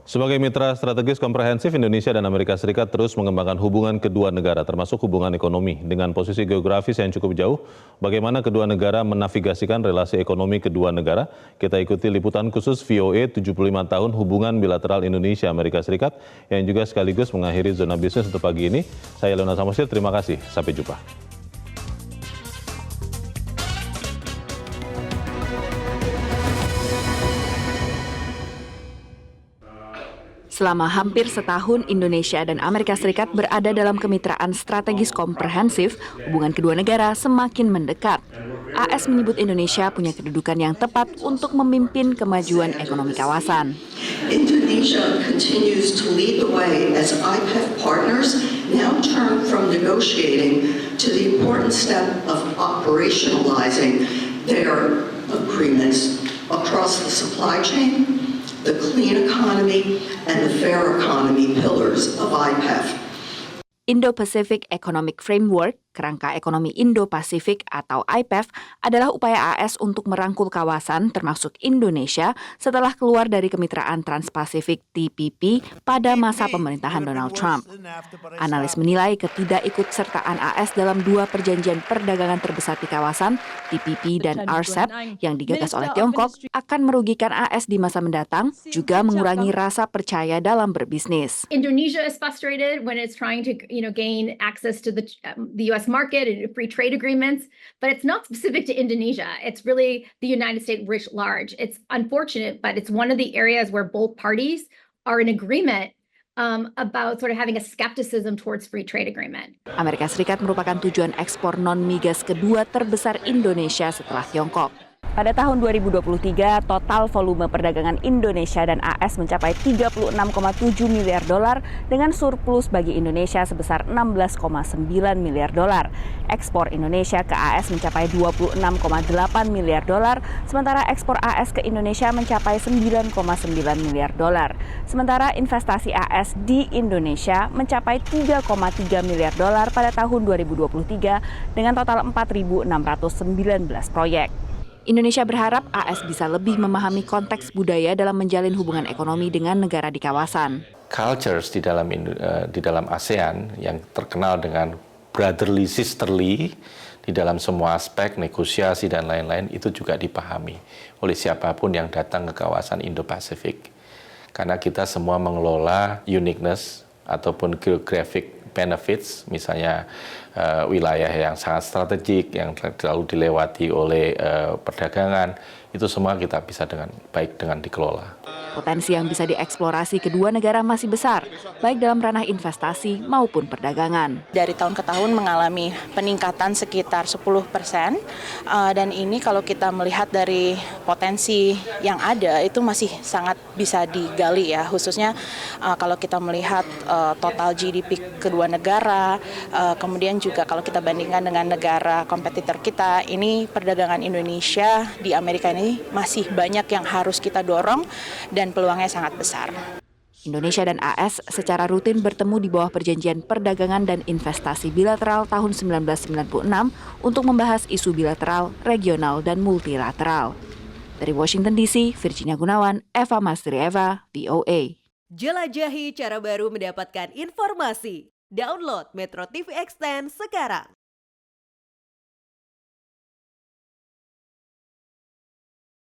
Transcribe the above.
Sebagai mitra strategis komprehensif, Indonesia dan Amerika Serikat terus mengembangkan hubungan kedua negara, termasuk hubungan ekonomi. Dengan posisi geografis yang cukup jauh, bagaimana kedua negara menavigasikan relasi ekonomi kedua negara? Kita ikuti liputan khusus VOA 75 tahun hubungan bilateral Indonesia-Amerika Serikat, yang juga sekaligus mengakhiri zona bisnis untuk pagi ini. Saya Leonard Samosir, terima kasih. Sampai jumpa. Selama hampir setahun, Indonesia dan Amerika Serikat berada dalam kemitraan strategis komprehensif, hubungan kedua negara semakin mendekat. AS menyebut Indonesia punya kedudukan yang tepat untuk memimpin kemajuan ekonomi kawasan. Indonesia continues to lead the way as IPEF partners now turn from negotiating to the important step of operationalizing their agreements across the supply chain, the clean economy, and the fair economy pillars of IPEF. Indo-Pacific Economic Framework, Kerangka Ekonomi Indo-Pasifik atau IPEF, adalah upaya AS untuk merangkul kawasan termasuk Indonesia setelah keluar dari kemitraan Trans-Pasifik TPP pada masa pemerintahan Donald Trump. Analis menilai ketidakikutsertaan AS dalam dua perjanjian perdagangan terbesar di kawasan, TPP dan RCEP, yang digagas oleh Tiongkok, akan merugikan AS di masa mendatang, juga mengurangi rasa percaya dalam berbisnis. Indonesia is frustrated when it's trying to, gain access to the U.S. market and free trade agreements, but it's not specific to Indonesia. It's really the United States writ large. It's unfortunate, but it's one of the areas where both parties are in agreement about sort of having a skepticism towards free trade agreement. Amerika Serikat merupakan tujuan ekspor non-migas kedua terbesar Indonesia setelah Tiongkok. Pada tahun 2023, total volume perdagangan Indonesia dan AS mencapai 36,7 miliar dolar dengan surplus bagi Indonesia sebesar 16,9 miliar dolar. Ekspor Indonesia ke AS mencapai 26,8 miliar dolar, sementara ekspor AS ke Indonesia mencapai 9,9 miliar dolar. Sementara investasi AS di Indonesia mencapai 3,3 miliar dolar pada tahun 2023 dengan total 4.619 proyek. Indonesia berharap AS bisa lebih memahami konteks budaya dalam menjalin hubungan ekonomi dengan negara di kawasan. Cultures di dalam ASEAN yang terkenal dengan brotherly sisterly di dalam semua aspek negosiasi dan lain-lain itu juga dipahami oleh siapapun yang datang ke kawasan Indo-Pasifik. Karena kita semua mengelola uniqueness ataupun geographic benefits, misalnya wilayah yang sangat strategik, yang selalu dilewati oleh perdagangan, itu semua kita bisa dengan baik dengan dikelola. Potensi yang bisa dieksplorasi kedua negara masih besar, baik dalam ranah investasi maupun perdagangan. Dari tahun ke tahun mengalami peningkatan sekitar 10%, dan ini kalau kita melihat dari potensi yang ada itu masih sangat bisa digali ya, khususnya kalau kita melihat total GDP kedua negara, kemudian juga kalau kita bandingkan dengan negara kompetitor kita, ini perdagangan Indonesia di Amerika ini masih banyak yang harus kita dorong dan peluangnya sangat besar. Indonesia dan AS secara rutin bertemu di bawah Perjanjian Perdagangan dan Investasi Bilateral tahun 1996 untuk membahas isu bilateral, regional, dan multilateral. Dari Washington DC, Virginia Gunawan, Eva Mastrieva, VOA. Jelajahi cara baru mendapatkan informasi. Download Metro TV Extend sekarang.